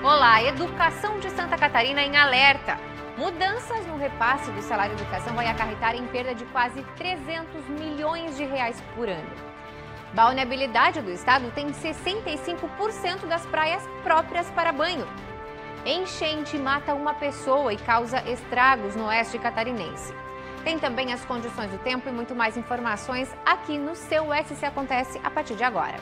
Olá, Educação de Santa Catarina em alerta. Mudanças no repasse do salário educação vai acarretar em perda de quase 300 milhões de reais por ano. Balneabilidade do estado tem 65% das praias próprias para banho. Enchente mata uma pessoa e causa estragos no oeste catarinense. Tem também as condições do tempo e muito mais informações aqui no seu SC Acontece a partir de agora.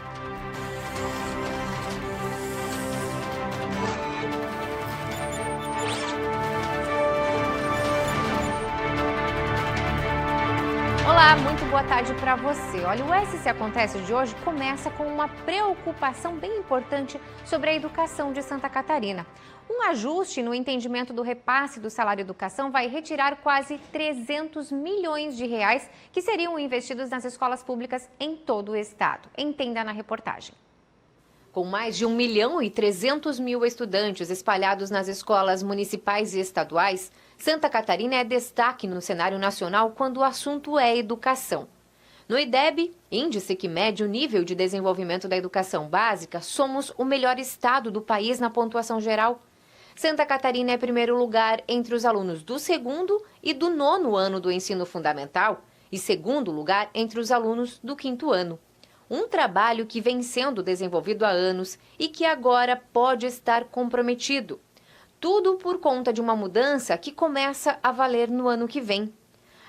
Olá, muito boa tarde para você. Olha, o SC Acontece de hoje começa com uma preocupação bem importante sobre a educação de Santa Catarina. Um ajuste no entendimento do repasse do salário educação vai retirar quase 300 milhões de reais que seriam investidos nas escolas públicas em todo o estado. Entenda na reportagem. Com mais de 1.300.000 estudantes espalhados nas escolas municipais e estaduais, Santa Catarina é destaque no cenário nacional quando o assunto é educação. No IDEB, índice que mede o nível de desenvolvimento da educação básica, somos o melhor estado do país na pontuação geral. Santa Catarina é primeiro lugar entre os alunos do segundo e do nono ano do ensino fundamental e segundo lugar entre os alunos do quinto ano. Um trabalho que vem sendo desenvolvido há anos e que agora pode estar comprometido. Tudo por conta de uma mudança que começa a valer no ano que vem.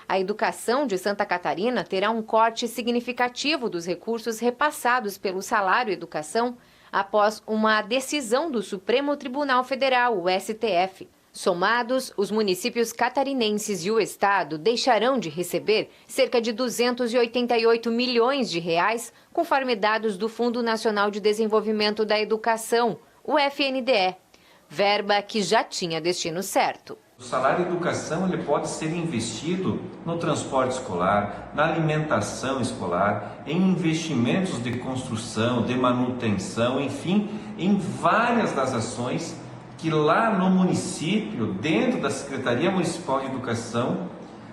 A educação de Santa Catarina terá um corte significativo dos recursos repassados pelo salário educação após uma decisão do Supremo Tribunal Federal, o STF. Somados, os municípios catarinenses e o estado deixarão de receber cerca de 288 milhões de reais, conforme dados do Fundo Nacional de Desenvolvimento da Educação, o FNDE, verba que já tinha destino certo. O salário educação ele pode ser investido no transporte escolar, na alimentação escolar, em investimentos de construção, de manutenção, enfim, em várias das ações que lá no município, dentro da Secretaria Municipal de Educação,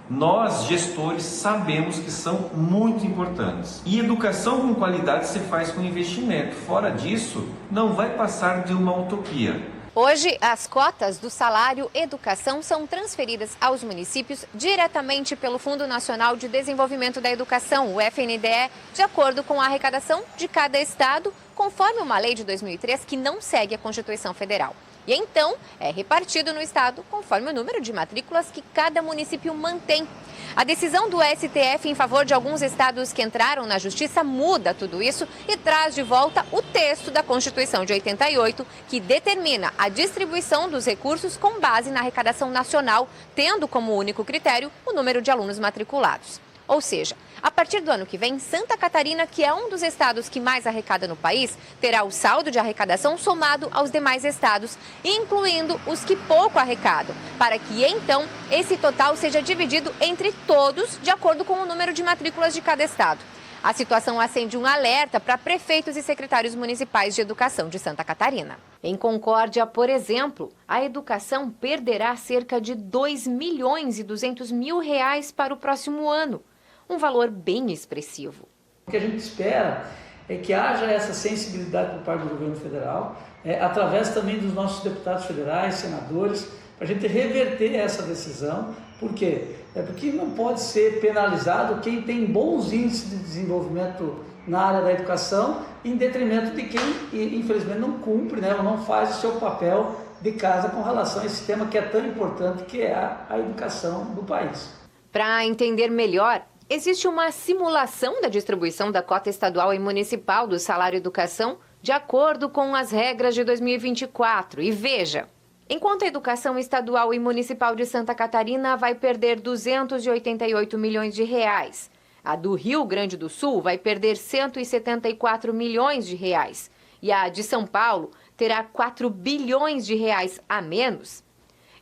nós, gestores, sabemos que são muito importantes. E educação com qualidade se faz com investimento. Fora disso, não vai passar de uma utopia. Hoje, as cotas do salário educação são transferidas aos municípios diretamente pelo Fundo Nacional de Desenvolvimento da Educação, o FNDE, de acordo com a arrecadação de cada estado, conforme uma lei de 2003 que não segue a Constituição Federal. E então, é repartido no estado conforme o número de matrículas que cada município mantém. A decisão do STF em favor de alguns estados que entraram na justiça muda tudo isso e traz de volta o texto da Constituição de 88, que determina a distribuição dos recursos com base na arrecadação nacional, tendo como único critério o número de alunos matriculados. Ou seja, a partir do ano que vem, Santa Catarina, que é um dos estados que mais arrecada no país, terá o saldo de arrecadação somado aos demais estados, incluindo os que pouco arrecadam, para que então esse total seja dividido entre todos de acordo com o número de matrículas de cada estado. A situação acende um alerta para prefeitos e secretários municipais de educação de Santa Catarina. Em Concórdia, por exemplo, a educação perderá cerca de 2.200.000 reais para o próximo ano. Um valor bem expressivo. O que a gente espera é que haja essa sensibilidade por parte do governo federal, através também dos nossos deputados federais, senadores, para a gente reverter essa decisão. Por quê? Porque não pode ser penalizado quem tem bons índices de desenvolvimento na área da educação, em detrimento de quem, infelizmente, não cumpre, ou não faz o seu papel de casa com relação a esse tema que é tão importante, que é a educação do país. Para entender melhor, existe uma simulação da distribuição da cota estadual e municipal do salário educação de acordo com as regras de 2024. E veja, enquanto a educação estadual e municipal de Santa Catarina vai perder 288 milhões de reais, a do Rio Grande do Sul vai perder 174 milhões de reais e a de São Paulo terá 4 bilhões de reais a menos.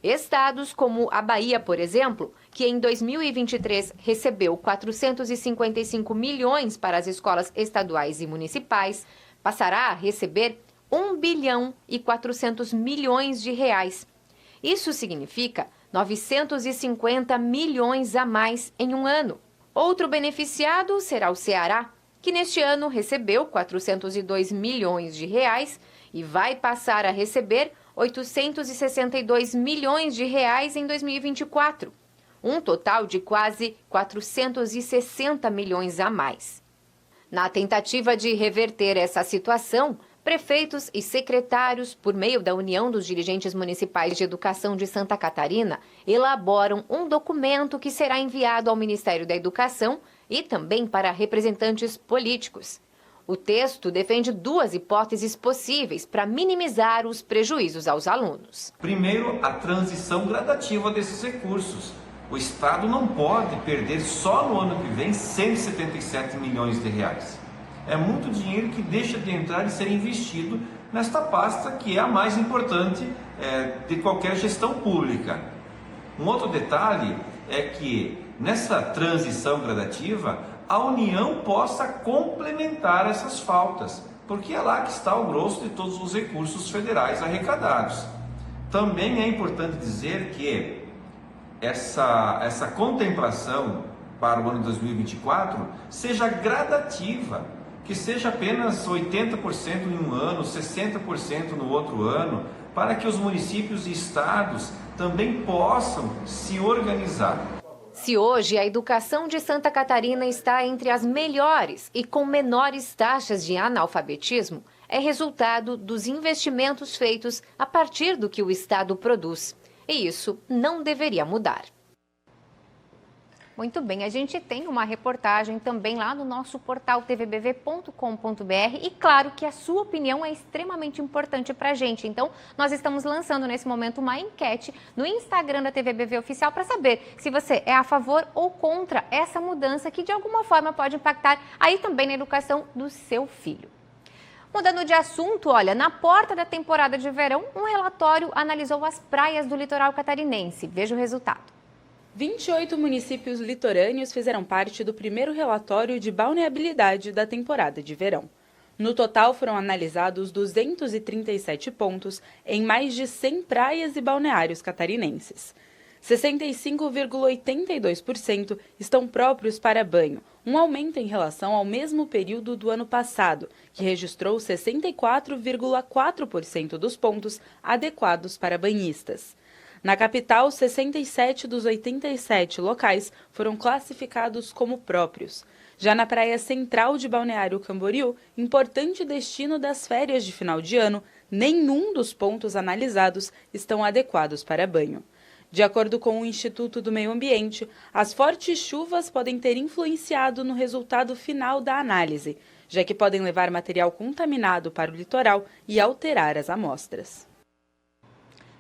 Estados como a Bahia, por exemplo, que em 2023 recebeu 455 milhões para as escolas estaduais e municipais, passará a receber 1 bilhão e 400 milhões de reais. Isso significa 950 milhões a mais em um ano. Outro beneficiado será o Ceará, que neste ano recebeu 402 milhões de reais e vai passar a receber 862 milhões de reais em 2024, um total de quase 460 milhões a mais. Na tentativa de reverter essa situação, prefeitos e secretários, por meio da União dos Dirigentes Municipais de Educação de Santa Catarina, elaboram um documento que será enviado ao Ministério da Educação e também para representantes políticos. O texto defende duas hipóteses possíveis para minimizar os prejuízos aos alunos. Primeiro, a transição gradativa desses recursos. O Estado não pode perder só no ano que vem 177 milhões de reais. É muito dinheiro que deixa de entrar e ser investido nesta pasta que é a mais importante de qualquer gestão pública. Um outro detalhe é que nessa transição gradativa, a União possa complementar essas faltas, porque é lá que está o grosso de todos os recursos federais arrecadados. Também é importante dizer que essa contemplação para o ano de 2024 seja gradativa, que seja apenas 80% em um ano, 60% no outro ano, para que os municípios e estados também possam se organizar. Se hoje a educação de Santa Catarina está entre as melhores e com menores taxas de analfabetismo, é resultado dos investimentos feitos a partir do que o Estado produz. E isso não deveria mudar. Muito bem, a gente tem uma reportagem também lá no nosso portal tvbv.com.br e claro que a sua opinião é extremamente importante para a gente. Então, nós estamos lançando nesse momento uma enquete no Instagram da TVBV Oficial para saber se você é a favor ou contra essa mudança que de alguma forma pode impactar aí também na educação do seu filho. Mudando de assunto, olha, na porta da temporada de verão, um relatório analisou as praias do litoral catarinense. Veja o resultado. 28 municípios litorâneos fizeram parte do primeiro relatório de balneabilidade da temporada de verão. No total, foram analisados 237 pontos em mais de 100 praias e balneários catarinenses. 65,82% estão próprios para banho, um aumento em relação ao mesmo período do ano passado, que registrou 64,4% dos pontos adequados para banhistas. Na capital, 67 dos 87 locais foram classificados como próprios. Já na praia central de Balneário Camboriú, importante destino das férias de final de ano, nenhum dos pontos analisados estão adequados para banho. De acordo com o Instituto do Meio Ambiente, as fortes chuvas podem ter influenciado no resultado final da análise, já que podem levar material contaminado para o litoral e alterar as amostras.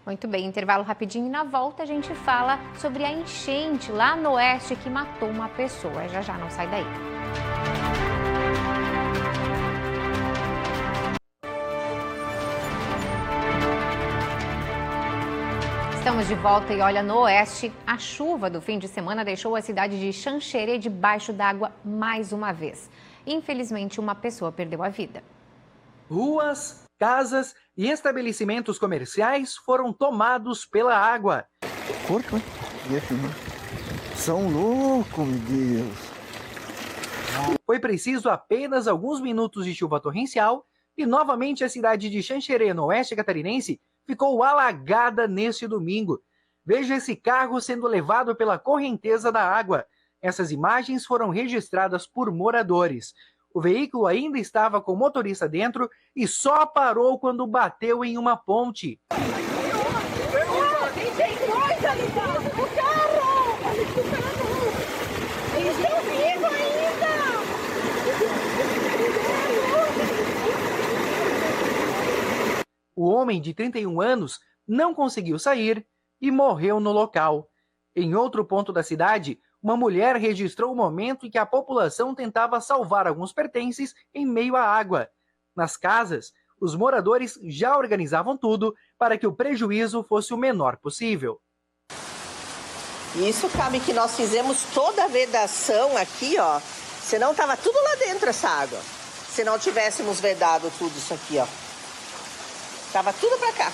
Muito bem, intervalo rapidinho e na volta a gente fala sobre a enchente lá no oeste que matou uma pessoa. Já já, não sai daí. Estamos de volta e olha, no oeste, a chuva do fim de semana deixou a cidade de Xanxerê debaixo d'água mais uma vez. Infelizmente, uma pessoa perdeu a vida. Ruas, casas e estabelecimentos comerciais foram tomados pela água. Corpo, são loucos, meu Deus. Foi preciso apenas alguns minutos de chuva torrencial e novamente a cidade de Xanxerê, no oeste catarinense, ficou alagada neste domingo. Veja esse carro sendo levado pela correnteza da água. Essas imagens foram registradas por moradores. O veículo ainda estava com o motorista dentro e só parou quando bateu em uma ponte. O homem de 31 anos não conseguiu sair e morreu no local. Em outro ponto da cidade, uma mulher registrou o momento em que a população tentava salvar alguns pertences em meio à água. Nas casas, os moradores já organizavam tudo para que o prejuízo fosse o menor possível. Isso cabe que nós fizemos toda a vedação aqui, ó. Senão estava tudo lá dentro essa água. Se não tivéssemos vedado tudo isso aqui, ó. Tava tudo para cá.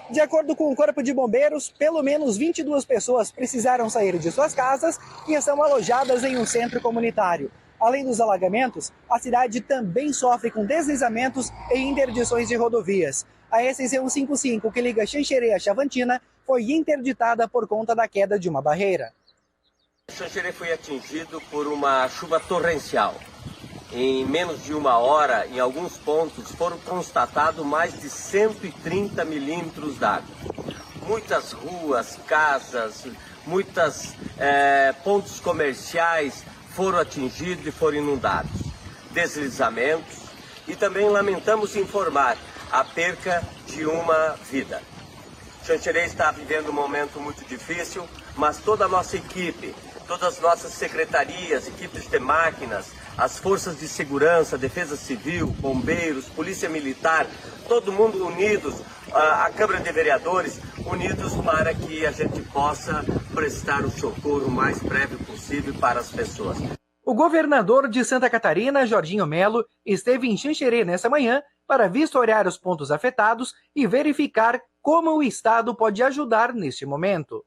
De acordo com o Corpo de Bombeiros, pelo menos 22 pessoas precisaram sair de suas casas e estão alojadas em um centro comunitário. Além dos alagamentos, a cidade também sofre com deslizamentos e interdições de rodovias. A SC 155, que liga Xanxerê a Chavantina, foi interditada por conta da queda de uma barreira. Xanxerê foi atingido por uma chuva torrencial. Em menos de uma hora, em alguns pontos, foram constatados mais de 130 milímetros d'água. Muitas ruas, casas, muitos pontos comerciais foram atingidos e foram inundados. Deslizamentos e também lamentamos informar a perca de uma vida. Xanxerê está vivendo um momento muito difícil, mas toda a nossa equipe, todas as nossas secretarias, equipes de máquinas, as forças de segurança, defesa civil, bombeiros, polícia militar, todo mundo unidos, a Câmara de Vereadores, unidos para que a gente possa prestar o socorro o mais breve possível para as pessoas. O governador de Santa Catarina, Jorginho Melo, esteve em Xanxerê nessa manhã para vistoriar os pontos afetados e verificar como o Estado pode ajudar neste momento.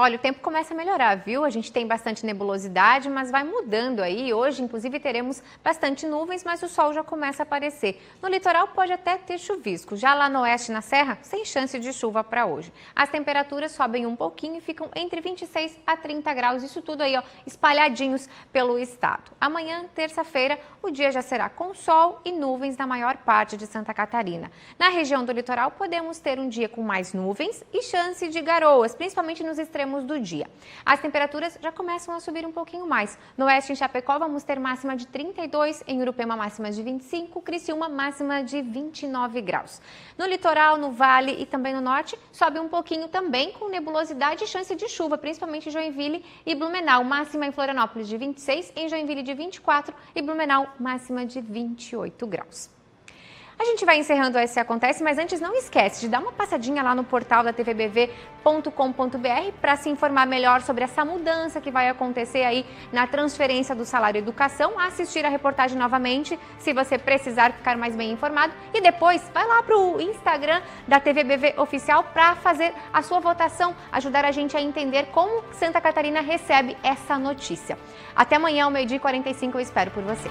Olha, o tempo começa a melhorar, viu? A gente tem bastante nebulosidade, mas vai mudando aí. Hoje, inclusive, teremos bastante nuvens, mas o sol já começa a aparecer. No litoral pode até ter chuvisco. Já lá no oeste, na serra, sem chance de chuva para hoje. As temperaturas sobem um pouquinho e ficam entre 26 a 30 graus. Isso tudo aí, ó, espalhadinhos pelo estado. Amanhã, terça-feira, o dia já será com sol e nuvens na maior parte de Santa Catarina. Na região do litoral, podemos ter um dia com mais nuvens e chance de garoas, principalmente nos extremos do dia. As temperaturas já começam a subir um pouquinho mais. No oeste, em Chapecó, vamos ter máxima de 32, em Urupema máxima de 25, Criciúma máxima de 29 graus. No litoral, no vale e também no norte, sobe um pouquinho também com nebulosidade e chance de chuva, principalmente em Joinville e Blumenau. Máxima em Florianópolis de 26, em Joinville de 24 e Blumenau máxima de 28 graus. A gente vai encerrando o SC Acontece, mas antes não esquece de dar uma passadinha lá no portal da tvbv.com.br para se informar melhor sobre essa mudança que vai acontecer aí na transferência do salário educação, assistir a reportagem novamente, se você precisar ficar mais bem informado. E depois, vai lá para o Instagram da TVBV Oficial para fazer a sua votação, ajudar a gente a entender como Santa Catarina recebe essa notícia. Até amanhã, ao 12h45, eu espero por você.